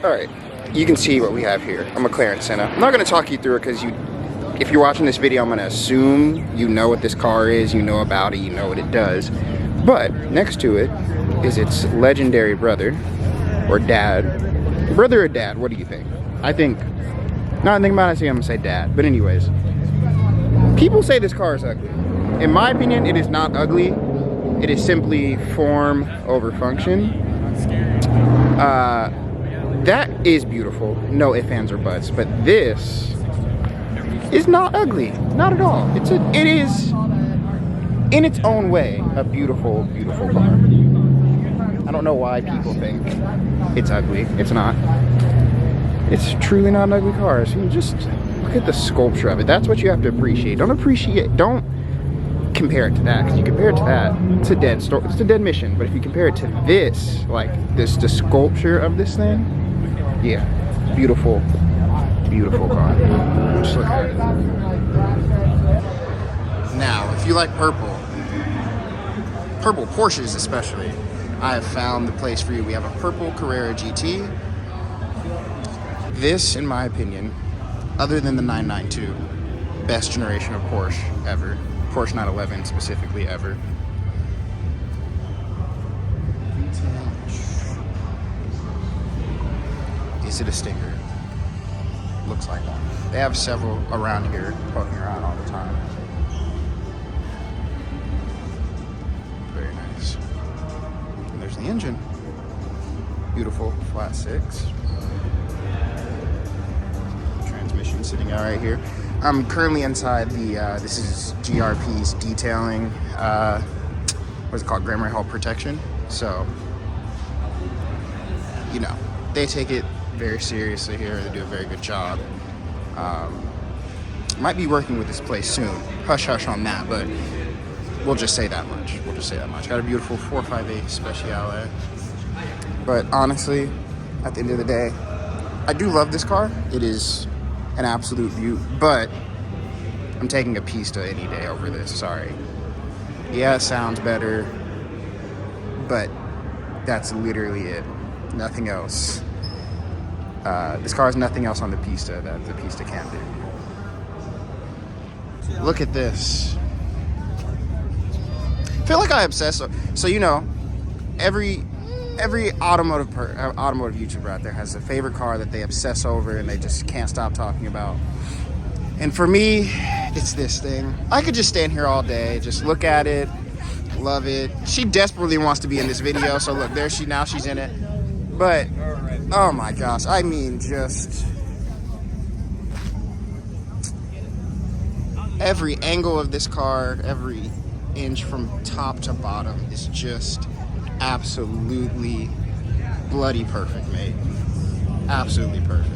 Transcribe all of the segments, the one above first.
Alright, you can see what we have here, a McLaren Senna. I'm not going to talk you through it because if you're watching this video, I'm going to assume you know what this car is, you know about it, you know what it does. But next to it is its legendary brother, or dad. Brother or dad, what do you think? I think, now I think about it, I think I'm going to say dad. But anyways, people say this car is ugly. In my opinion, it is not ugly. It is simply form over function. That is beautiful, no ifs, ands, or buts, but this is not ugly, not at all. It is, in its own way, a beautiful, beautiful car. I don't know why people think it's ugly. It's not. It's truly not an ugly car. So you just look at the sculpture of it. That's what you have to appreciate. Don't compare it to that, because you compare it to that, it's a dead story. It's a dead mission. But if you compare it to this, like the sculpture of this thing, yeah, beautiful, beautiful car. Just look at it. Now, if you like purple Porsches especially, I have found the place for you. We have a purple Carrera GT. This, in my opinion, other than the 992, best generation of Porsche ever. Porsche 911 specifically ever. Is it a stinger? Looks like one. They have several around here, poking around all the time. Very nice. And there's the engine. Beautiful flat six. Transmission sitting out right here. I'm currently inside the, this is GRP's detailing, what's it called, Grammar Hull Protection. So, you know, they take it very seriously here. They do a very good job. Might be working with this place soon. Hush hush on that, but we'll just say that much. We'll just say that much. Got a beautiful 458 Speciale. But honestly, at the end of the day, I do love this car. It is an absolute beaut, but I'm taking a Pista any day over this. Sorry. Yeah, it sounds better, but that's literally it. Nothing else. This car has nothing else on the Pista that the Pista can't do. Look at this. I feel like I obsess. So you know, every automotive YouTuber out there has a favorite car that they obsess over and they just can't stop talking about. And for me, it's this thing. I could just stand here all day, just look at it, love it. She desperately wants to be in this video, so look, there now she's in it. But oh my gosh, I mean, just every angle of this car, every inch from top to bottom is just absolutely bloody perfect, mate. Absolutely perfect.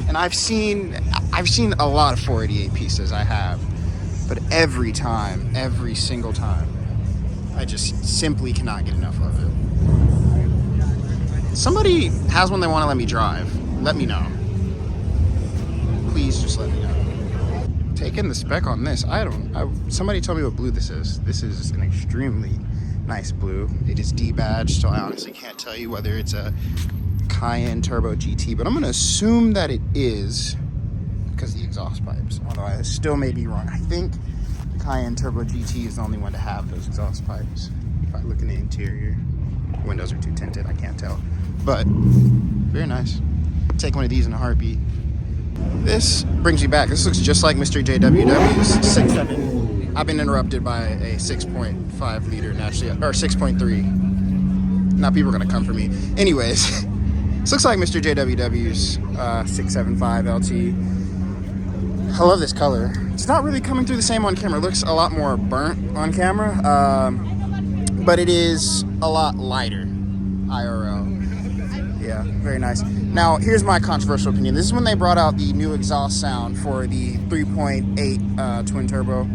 And I've seen a lot of 488 Pistas, I have, but every single time, I just simply cannot get enough of it. Somebody has one they want to let me drive. Let me know. Please just let me know. Taking the spec on this, somebody told me what blue this is. This is an extremely nice blue. It is D-badged, so I honestly can't tell you whether it's a Cayenne Turbo GT, but I'm going to assume that it is because of the exhaust pipes, although I still may be wrong. I think the Cayenne Turbo GT is the only one to have those exhaust pipes. If I look in the interior, windows are too tinted, I can't tell. But very nice. Take one of these in a heartbeat. This brings me back. This looks just like Mr. JWW's 6.7. I've been interrupted by a 6.5 liter naturally, or 6.3 Now people are gonna come for me. Anyways, this looks like Mr. JWW's 675 LT. I love this color. It's not really coming through the same on camera. It looks a lot more burnt on camera, but it is a lot lighter IRL. Yeah, very nice. Now, here's my controversial opinion. This is when they brought out the new exhaust sound for the 3.8 twin turbo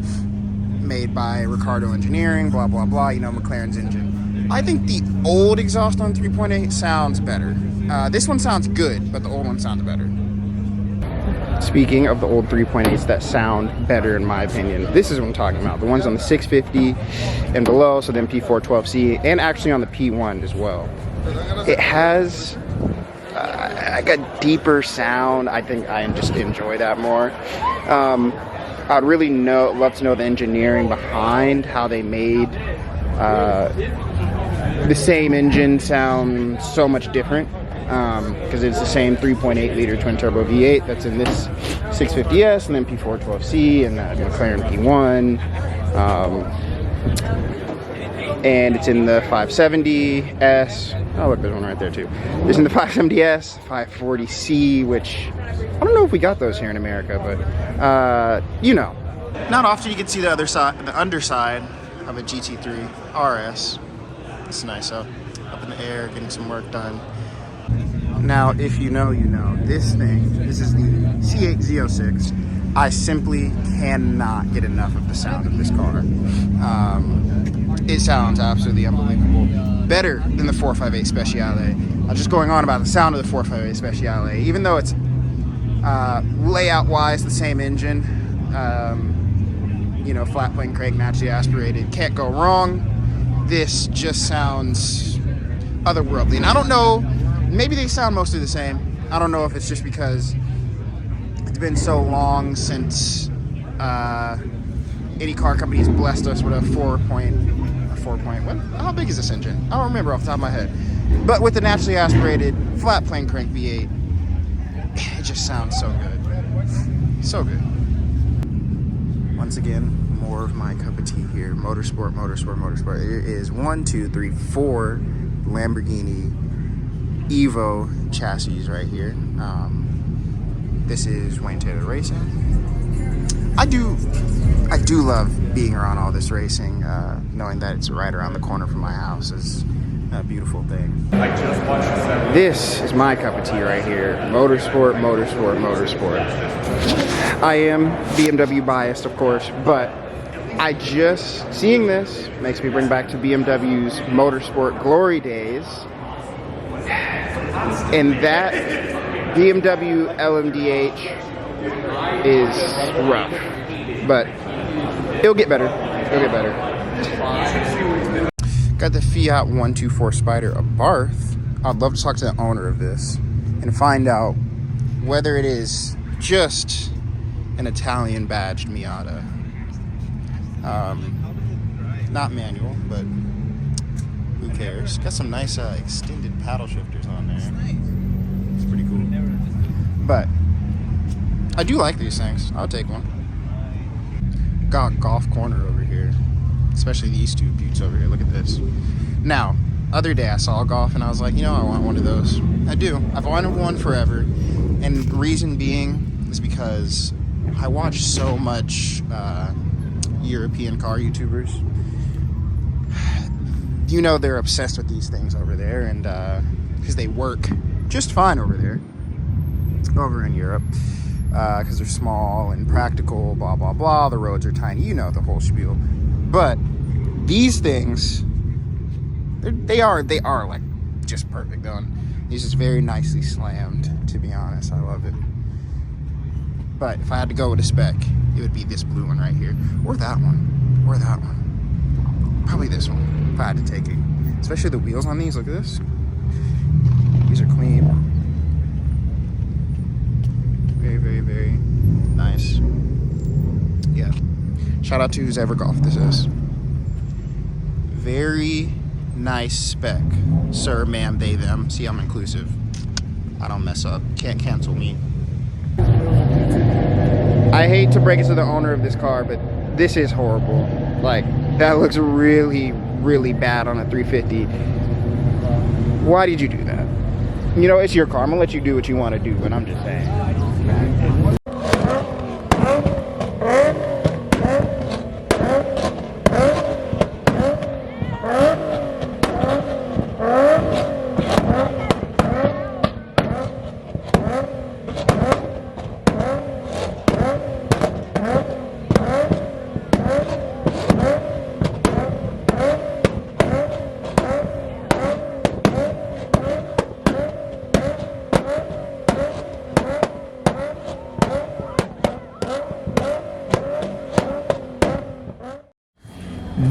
made by Ricardo Engineering, blah, blah, blah, you know, McLaren's engine. I think the old exhaust on 3.8 sounds better. This one sounds good, but the old one sounds better. Speaking of the old 3.8s that sound better in my opinion, this is what I'm talking about. The ones on the 650 and below, so the MP412C, and actually on the P1 as well. It has like a deeper sound. I think I just enjoy that more. I'd really love to know the engineering behind how they made the same engine sound so much different. Because it's the same 3.8 liter twin turbo V8 that's in this 650S and then P412C and McLaren P1, and it's in the 570S. Oh look, there's one right there too. There's in the 570S, 540C, which I don't know if we got those here in America, but you know, not often you can see the other side, the underside of a GT3 RS. It's nice up in the air, getting some work done. Now, if you know, you know. This is the C8 Z06. I simply cannot get enough of the sound of this car. It sounds absolutely unbelievable. Better than the 458 Speciale. Just going on about the sound of the 458 Speciale. Even though it's layout-wise the same engine, you know, flat plane crank, naturally aspirated, can't go wrong. This just sounds otherworldly. And I don't know, maybe they sound mostly the same. I don't know if it's just because it's been so long since any car company's blessed us with a 4 point, what? How big is this engine? I don't remember off the top of my head. But with the naturally aspirated flat plane crank V8, it just sounds so good. So good. Once again, more of my cup of tea here. Motorsport, motorsport, motorsport. There is 1, 2, 3, 4 Lamborghini Evo chassis right here. This is Wayne Taylor Racing. I do love being around all this racing, knowing that it's right around the corner from my house is a beautiful thing. This is my cup of tea right here. Motorsport, motorsport, motorsport. I am BMW biased, of course, but seeing this makes me bring back to BMW's motorsport glory days. And that BMW LMDH is rough, but it'll get better. It'll get better. Got the Fiat 124 Spider Abarth. I'd love to talk to the owner of this and find out whether it is just an Italian badged Miata. Not manual, but who cares? Got some nice extended paddle shifters on there. It's pretty cool. But I do like these things. I'll take one. Got Golf Corner over here. Especially these two buttes over here. Look at this. Now, other day I saw a Golf and I was like, you know, I want one of those. I do. I've wanted one forever. And the reason being is because I watch so much European car YouTubers. You know, they're obsessed with these things over there, and because they work just fine over there, over in Europe, because they're small and practical, blah blah blah. The roads are tiny, you know the whole spiel. But these things, they are like just perfect though. And these is very nicely slammed. To be honest, I love it. But if I had to go with a spec, it would be this blue one right here, or that one, or that one. Probably this one, if I had to take it. Especially the wheels on these, look at this. These are clean. Very, very, very nice. Yeah. Shout out to who's ever golfed this is. Very nice spec. Sir, ma'am, they, them. See, I'm inclusive. I don't mess up. Can't cancel me. I hate to break it to the owner of this car, but this is horrible. Like, that looks really, really bad on a 350. Why did you do that? You know, it's your car. I'm gonna let you do what you want to do, but I'm just saying.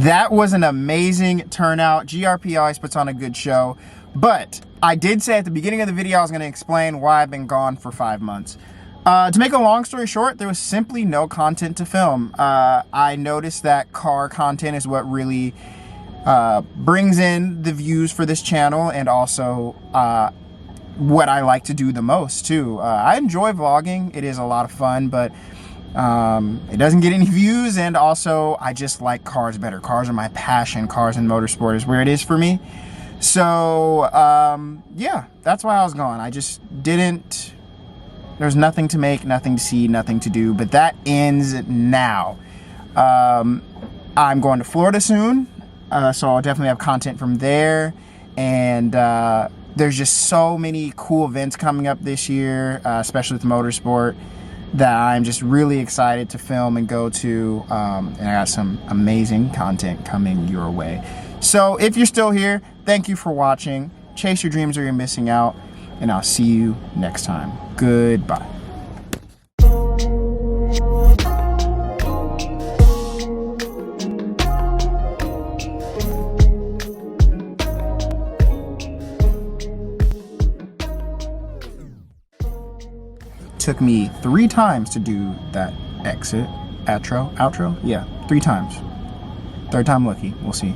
That was an amazing turnout. GRP always puts on a good show, but I did say at the beginning of the video I was going to explain why I've been gone for 5 months. To make a long story short, there was simply no content to film. I noticed that car content is what really brings in the views for this channel, and also what I like to do the most too. I enjoy vlogging. It is a lot of fun, but it doesn't get any views, and also I just like cars better. Cars are my passion. Cars and motorsport is where it is for me. So yeah, that's why I was gone. I just didn't, there's nothing to make, nothing to see, nothing to do, but that ends now. I'm going to Florida soon, so I'll definitely have content from there, and there's just so many cool events coming up this year, especially with motorsport, that I'm just really excited to film and go to, and I got some amazing content coming your way. So if you're still here, thank you for watching. Chase your dreams or you're missing out, and I'll see you next time. Goodbye. Took me 3 times to do that outro. Yeah, 3 times. 3rd time lucky. We'll see.